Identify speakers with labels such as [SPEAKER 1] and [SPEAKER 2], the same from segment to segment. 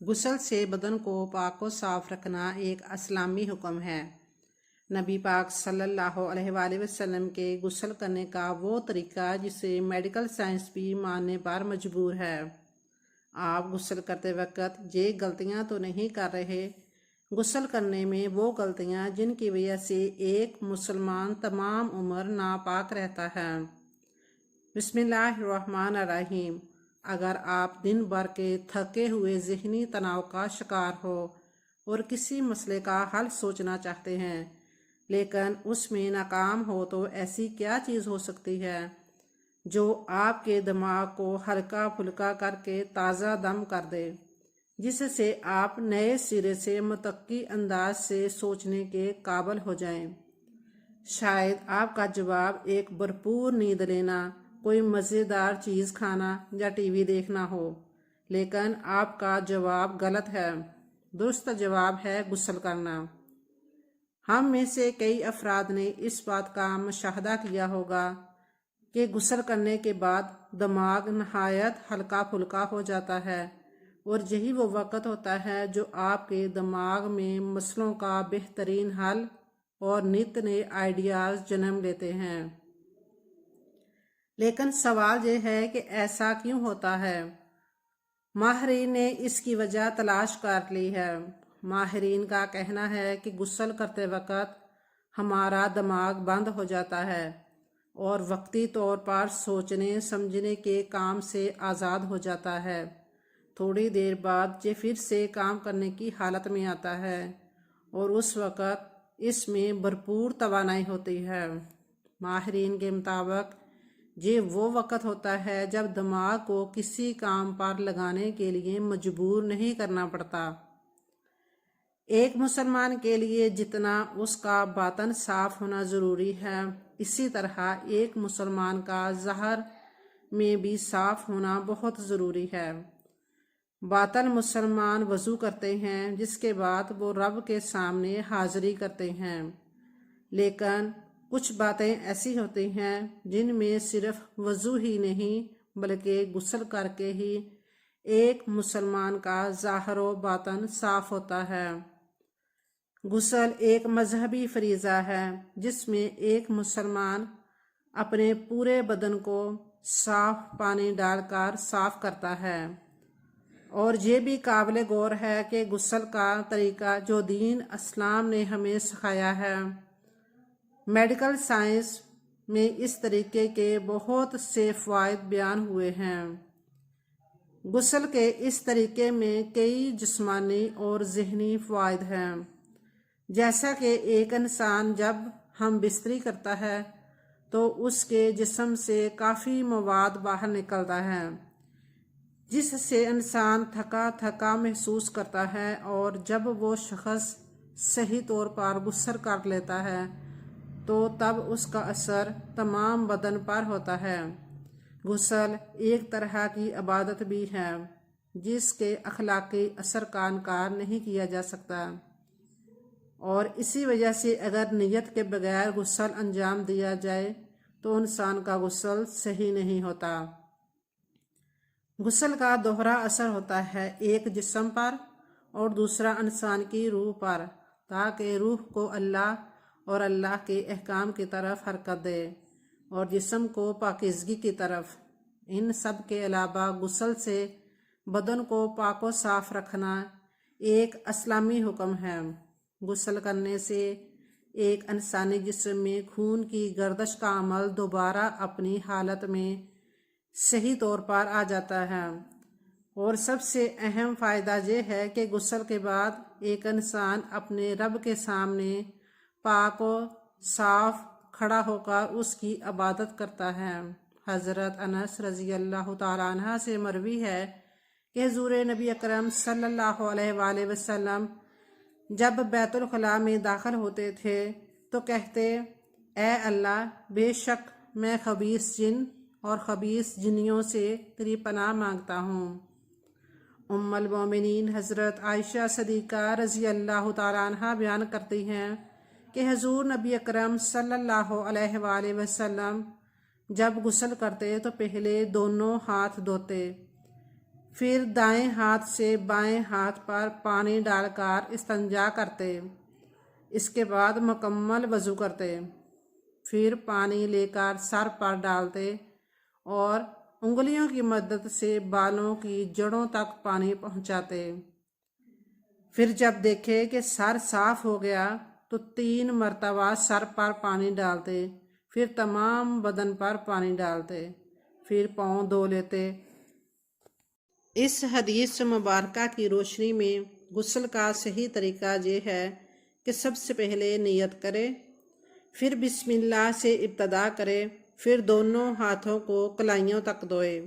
[SPEAKER 1] غسل سے بدن کو پاک و صاف رکھنا ایک اسلامی حکم ہے۔ نبی پاک صلی اللہ علیہ وآلہ وسلم کے غسل کرنے کا وہ طریقہ جسے میڈیکل سائنس بھی ماننے پر مجبور ہے۔ آپ غسل کرتے وقت یہ غلطیاں تو نہیں کر رہے؟ غسل کرنے میں وہ غلطیاں جن کی وجہ سے ایک مسلمان تمام عمر ناپاک رہتا ہے۔ بسم اللہ الرحمن الرحیم۔ اگر آپ دن بھر کے تھکے ہوئے ذہنی تناؤ کا شکار ہو اور کسی مسئلے کا حل سوچنا چاہتے ہیں لیکن اس میں ناکام ہو تو ایسی کیا چیز ہو سکتی ہے جو آپ کے دماغ کو ہلکا پھلکا کر کے تازہ دم کر دے، جس سے آپ نئے سرے سے متقی انداز سے سوچنے کے قابل ہو جائیں؟ شاید آپ کا جواب ایک بھرپور نیند لینا، کوئی مزیدار چیز کھانا یا ٹی وی دیکھنا ہو، لیکن آپ کا جواب غلط ہے۔ درست جواب ہے غسل کرنا۔ ہم میں سے کئی افراد نے اس بات کا مشاہدہ کیا ہوگا کہ غسل کرنے کے بعد دماغ نہایت ہلکا پھلکا ہو جاتا ہے، اور یہی وہ وقت ہوتا ہے جو آپ کے دماغ میں مسئلوں کا بہترین حل اور نت نئے آئیڈیاز جنم لیتے ہیں۔ لیکن سوال یہ ہے کہ ایسا کیوں ہوتا ہے؟ ماہرین نے اس کی وجہ تلاش کر لی ہے۔ ماہرین کا کہنا ہے کہ غسل کرتے وقت ہمارا دماغ بند ہو جاتا ہے اور وقتی طور پر سوچنے سمجھنے کے کام سے آزاد ہو جاتا ہے۔ تھوڑی دیر بعد یہ پھر سے کام کرنے کی حالت میں آتا ہے اور اس وقت اس میں بھرپور توانائی ہوتی ہے۔ ماہرین کے مطابق یہ وہ وقت ہوتا ہے جب دماغ کو کسی کام پر لگانے کے لیے مجبور نہیں کرنا پڑتا۔ ایک مسلمان کے لیے جتنا اس کا باطن صاف ہونا ضروری ہے، اسی طرح ایک مسلمان کا ظاہر میں بھی صاف ہونا بہت ضروری ہے۔ باطن مسلمان وضو کرتے ہیں جس کے بعد وہ رب کے سامنے حاضری کرتے ہیں، لیکن کچھ باتیں ایسی ہوتی ہیں جن میں صرف وضو ہی نہیں بلکہ غسل کر کے ہی ایک مسلمان کا ظاہر و باطن صاف ہوتا ہے۔ غسل ایک مذہبی فریضہ ہے جس میں ایک مسلمان اپنے پورے بدن کو صاف پانی ڈال کر صاف کرتا ہے، اور یہ بھی قابل غور ہے کہ غسل کا طریقہ جو دین اسلام نے ہمیں سکھایا ہے، میڈیکل سائنس میں اس طریقے کے بہت سے فوائد بیان ہوئے ہیں۔ غسل کے اس طریقے میں کئی جسمانی اور ذہنی فوائد ہیں، جیسا کہ ایک انسان جب ہم بستری کرتا ہے تو اس کے جسم سے کافی مواد باہر نکلتا ہے جس سے انسان تھکا تھکا محسوس کرتا ہے، اور جب وہ شخص صحیح طور پر غسل کر لیتا ہے تو تب اس کا اثر تمام بدن پر ہوتا ہے۔ غسل ایک طرح کی عبادت بھی ہے جس کے اخلاقی اثر کا انکار نہیں کیا جا سکتا، اور اسی وجہ سے اگر نیت کے بغیر غسل انجام دیا جائے تو انسان کا غسل صحیح نہیں ہوتا۔ غسل کا دوہرا اثر ہوتا ہے، ایک جسم پر اور دوسرا انسان کی روح پر، تاکہ روح کو اللہ اور اللہ کے احکام کی طرف حرکت دے اور جسم کو پاکیزگی کی طرف۔ ان سب کے علاوہ غسل سے بدن کو پاک و صاف رکھنا ایک اسلامی حکم ہے۔ غسل کرنے سے ایک انسانی جسم میں خون کی گردش کا عمل دوبارہ اپنی حالت میں صحیح طور پر آ جاتا ہے، اور سب سے اہم فائدہ یہ ہے کہ غسل کے بعد ایک انسان اپنے رب کے سامنے پاک و صاف کھڑا ہو کر اس کی عبادت کرتا ہے۔ حضرت انس رضی اللہ تعالیٰ عنہ سے مروی ہے کہ حضور نبی اکرم صلی اللہ علیہ وآلہ وسلم جب بیت الخلاء میں داخل ہوتے تھے تو کہتے، اے اللہ، بے شک میں خبیث جن اور خبیث جنیوں سے تیری پناہ مانگتا ہوں۔ ام المومنین حضرت عائشہ صدیقہ رضی اللہ تعالیٰ عنہ بیان کرتی ہیں کہ حضور نبی اکرم صلی اللہ علیہ وآلہ وسلم جب غسل کرتے تو پہلے دونوں ہاتھ دھوتے، پھر دائیں ہاتھ سے بائیں ہاتھ پر پانی ڈال کر استنجا کرتے، اس کے بعد مکمل وضو کرتے، پھر پانی لے کر سر پر ڈالتے اور انگلیوں کی مدد سے بالوں کی جڑوں تک پانی پہنچاتے۔ پھر جب دیکھے کہ سر صاف ہو گیا تو 3 مرتبہ سر پر پانی ڈالتے، پھر تمام بدن پر پانی ڈالتے، پھر پاؤں دھو لیتے۔ اس حدیث مبارکہ کی روشنی میں غسل کا صحیح طریقہ یہ ہے کہ سب سے پہلے نیت کرے، پھر بسم اللہ سے ابتدا کرے، پھر دونوں ہاتھوں کو کلائیوں تک دھوئے۔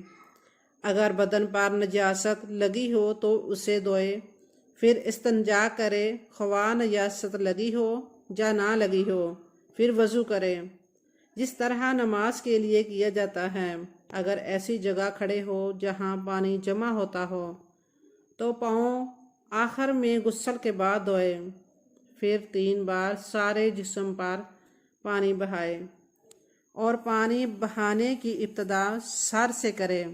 [SPEAKER 1] اگر بدن پر نجاست لگی ہو تو اسے دھوئے، پھر استنجا کرے، خواہ نجاست لگی ہو یا نہ لگی ہو، پھر وضو کرے جس طرح نماز کے لیے کیا جاتا ہے۔ اگر ایسی جگہ کھڑے ہو جہاں پانی جمع ہوتا ہو تو پاؤں آخر میں غسل کے بعد دھوئے، پھر 3 بار سارے جسم پر پانی بہائے اور پانی بہانے کی ابتدا سر سے کرے۔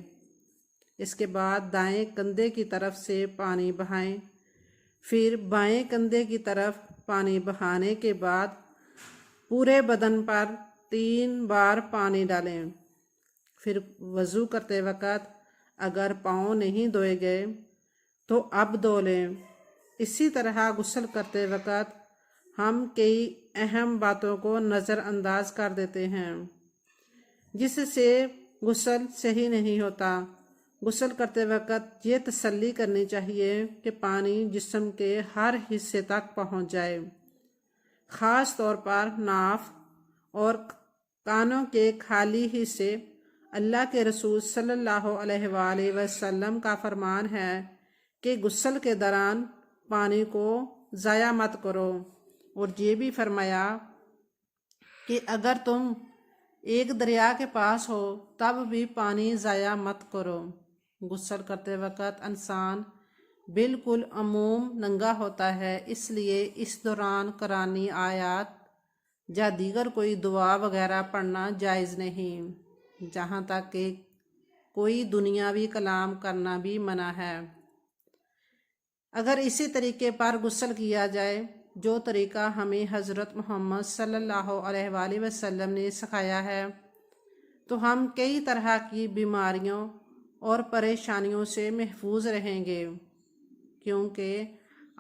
[SPEAKER 1] اس کے بعد دائیں کندھے کی طرف سے پانی بہائیں، پھر بائیں کندھے کی طرف پانی بہانے کے بعد پورے بدن پر 3 بار پانی ڈالیں۔ پھر وضو کرتے وقت اگر پاؤں نہیں دھوئے گئے تو اب دھو لیں۔ اسی طرح غسل کرتے وقت ہم کئی اہم باتوں کو نظر انداز کر دیتے ہیں جس سے غسل صحیح نہیں ہوتا۔ غسل کرتے وقت یہ تسلی کرنی چاہیے کہ پانی جسم کے ہر حصے تک پہنچ جائے، خاص طور پر ناف اور کانوں کے خالی حصے۔ اللہ کے رسول صلی اللہ علیہ وآلہ وسلم کا فرمان ہے کہ غسل کے دوران پانی کو ضائع مت کرو، اور یہ بھی فرمایا کہ اگر تم ایک دریا کے پاس ہو تب بھی پانی ضائع مت کرو۔ غسل کرتے وقت انسان بالکل عموم ننگا ہوتا ہے، اس لیے اس دوران قرآنی آیات یا دیگر کوئی دعا وغیرہ پڑھنا جائز نہیں، جہاں تک کہ کوئی دنیاوی کلام کرنا بھی منع ہے۔ اگر اسی طریقے پر غسل کیا جائے جو طریقہ ہمیں حضرت محمد صلی اللہ علیہ وآلہ وسلم نے سکھایا ہے تو ہم کئی طرح کی بیماریوں اور پریشانیوں سے محفوظ رہیں گے، کیونکہ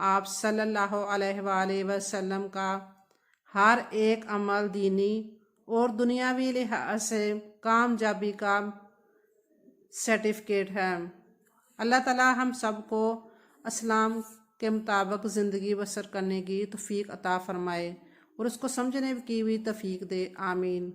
[SPEAKER 1] آپ صلی اللہ علیہ وآلہ وسلم کا ہر ایک عمل دینی اور دنیاوی لحاظ سے کامیابی کا سرٹیفکیٹ ہے۔ اللہ تعالی ہم سب کو اسلام کے مطابق زندگی بسر کرنے کی توفیق عطا فرمائے اور اس کو سمجھنے کی بھی توفیق دے، آمین۔